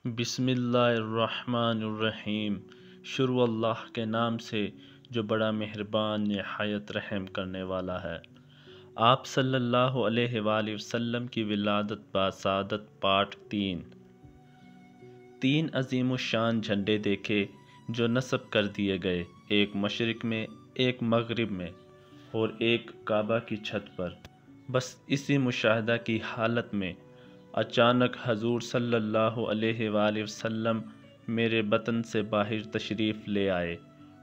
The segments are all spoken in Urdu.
بسم اللہ الرحمن الرحیم۔ شروع اللہ کے نام سے جو بڑا مہربان نہایت رحم کرنے والا ہے۔ آپ صلی اللہ علیہ وآلہ وسلم کی ولادت بسعادت پارٹ 3 عظیم الشان جھنڈے دیکھے جو نصب کر دیے گئے، ایک مشرق میں، ایک مغرب میں اور ایک کعبہ کی چھت پر۔ بس اسی مشاہدہ کی حالت میں اچانک حضور صلی اللہ علیہ وآلہ وسلم میرے بطن سے باہر تشریف لے آئے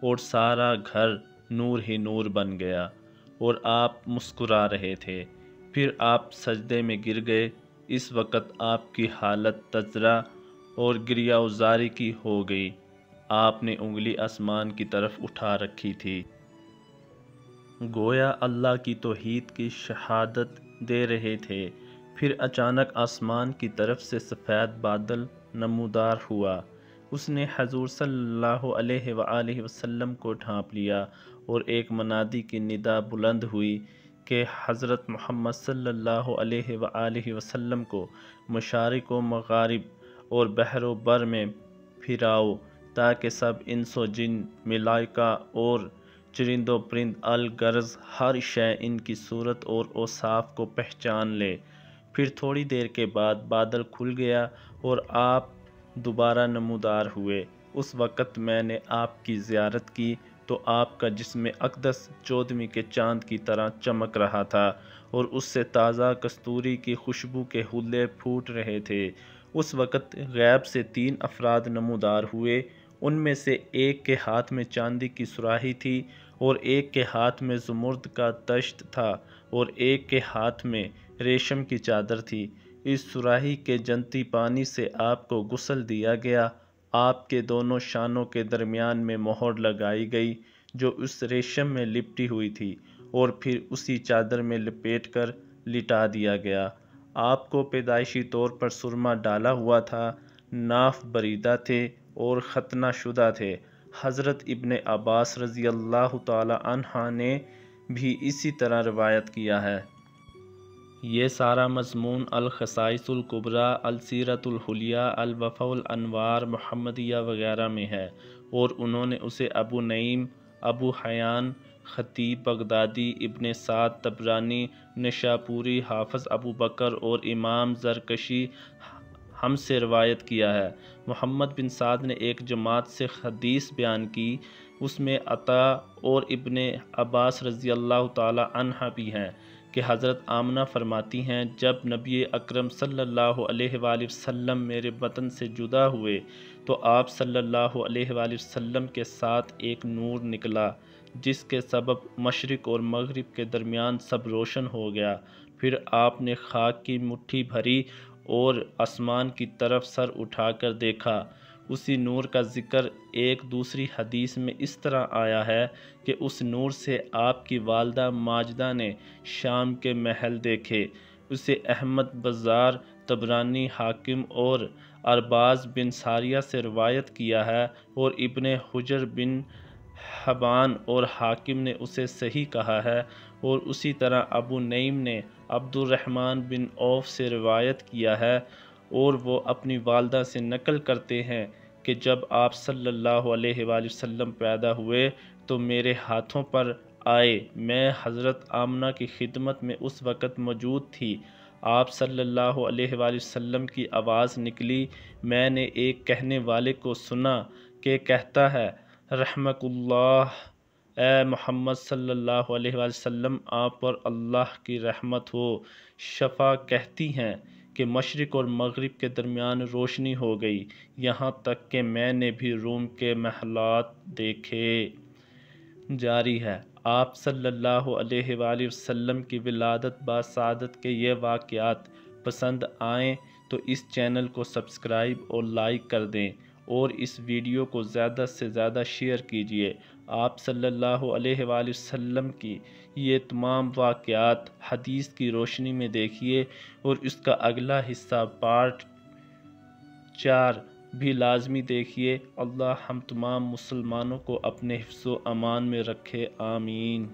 اور سارا گھر نور ہی نور بن گیا اور آپ مسکرا رہے تھے۔ پھر آپ سجدے میں گر گئے۔ اس وقت آپ کی حالت تذرہ اور گریہ وزاری کی ہو گئی۔ آپ نے انگلی آسمان کی طرف اٹھا رکھی تھی، گویا اللہ کی توحید کی شہادت دے رہے تھے۔ پھر اچانک آسمان کی طرف سے سفید بادل نمودار ہوا۔ اس نے حضور صلی اللہ علیہ وآلہ وسلم کو ڈھانپ لیا اور ایک منادی کی ندا بلند ہوئی کہ حضرت محمد صلی اللہ علیہ وآلہ وسلم کو مشارق و مغارب اور بحر و بر میں پھراؤ تاکہ سب انس و جن، ملائکہ اور چرند و پرند الغرض ہر شے ان کی صورت اور اوصاف کو پہچان لے۔ پھر تھوڑی دیر کے بعد بادل کھل گیا اور آپ دوبارہ نمودار ہوئے۔ اس وقت میں نے آپ کی زیارت کی تو آپ کا جسم اقدس 14ویں کے چاند کی طرح چمک رہا تھا اور اس سے تازہ کستوری کی خوشبو کے حلے پھوٹ رہے تھے۔ اس وقت غیب سے 3 افراد نمودار ہوئے۔ ان میں سے ایک کے ہاتھ میں چاندی کی صراحی تھی اور ایک کے ہاتھ میں زمرد کا طشت تھا اور ایک کے ہاتھ میں ریشم کی چادر تھی۔ اس صراحی کے جنتی پانی سے آپ کو غسل دیا گیا۔ آپ کے دونوں شانوں کے درمیان میں مہر لگائی گئی جو اس ریشم میں لپٹی ہوئی تھی اور پھر اسی چادر میں لپیٹ کر لٹا دیا گیا۔ آپ کو پیدائشی طور پر سرما ڈالا ہوا تھا، ناف بریدہ تھے اور ختنہ شدہ تھے۔ حضرت ابن عباس رضی اللہ تعالی عنہ نے بھی اسی طرح روایت کیا ہے۔ یہ سارا مضمون الخصائص الکبریٰ، السیرۃ العلیٰ، الوفا الانوار محمدیہ وغیرہ میں ہے اور انہوں نے اسے ابو نعیم، ابو حیان خطیب بغدادی، ابن سعد طبرانی، نشاپوری، حافظ ابو بکر اور امام زرکشی ہم سے روایت کیا ہے۔ محمد بن سعد نے ایک جماعت سے حدیث بیان کی، اس میں عطا اور ابن عباس رضی اللہ تعالی عنہ بھی ہیں کہ حضرت آمنہ فرماتی ہیں جب نبی اکرم صلی اللہ علیہ وآلہ وسلم میرے بطن سے جدا ہوئے تو آپ صلی اللہ علیہ وآلہ وسلم کے ساتھ ایک نور نکلا جس کے سبب مشرق اور مغرب کے درمیان سب روشن ہو گیا۔ پھر آپ نے خاک کی مٹھی بھری اور آسمان کی طرف سر اٹھا کر دیکھا۔ اسی نور کا ذکر ایک دوسری حدیث میں اس طرح آیا ہے کہ اس نور سے آپ کی والدہ ماجدہ نے شام کے محل دیکھے۔ اسے احمد بزار، طبرانی، حاکم اور ارباز بن ساریہ سے روایت کیا ہے اور ابن حجر بن حبان اور حاکم نے اسے صحیح کہا ہے اور اسی طرح ابو نعیم نے عبد الرحمن بن عوف سے روایت کیا ہے اور وہ اپنی والدہ سے نقل کرتے ہیں کہ جب آپ صلی اللہ علیہ وآلہ وسلم پیدا ہوئے تو میرے ہاتھوں پر آئے۔ میں حضرت آمنہ کی خدمت میں اس وقت موجود تھی۔ آپ صلی اللہ علیہ وآلہ وسلم کی آواز نکلی۔ میں نے ایک کہنے والے کو سنا کہ کہتا ہے، رحمک اللہ، اے محمد صلی اللہ علیہ وآلہ وسلم، آپ پر اللہ کی رحمت ہو۔ شفا کہتی ہیں کہ مشرق اور مغرب کے درمیان روشنی ہو گئی، یہاں تک کہ میں نے بھی روم کے محلات دیکھے۔ جاری ہے۔ آپ صلی اللہ علیہ وآلہ وسلم کی ولادت بسعادت کے یہ واقعات پسند آئیں تو اس چینل کو سبسکرائب اور لائک کر دیں اور اس ویڈیو کو زیادہ سے زیادہ شیئر کیجیے۔ آپ صلی اللہ علیہ وآلہ وسلم کی یہ تمام واقعات حدیث کی روشنی میں دیکھیے اور اس کا اگلا حصہ پارٹ 4 بھی لازمی دیکھیے۔ اللہ ہم تمام مسلمانوں کو اپنے حفظ و امان میں رکھے، آمین۔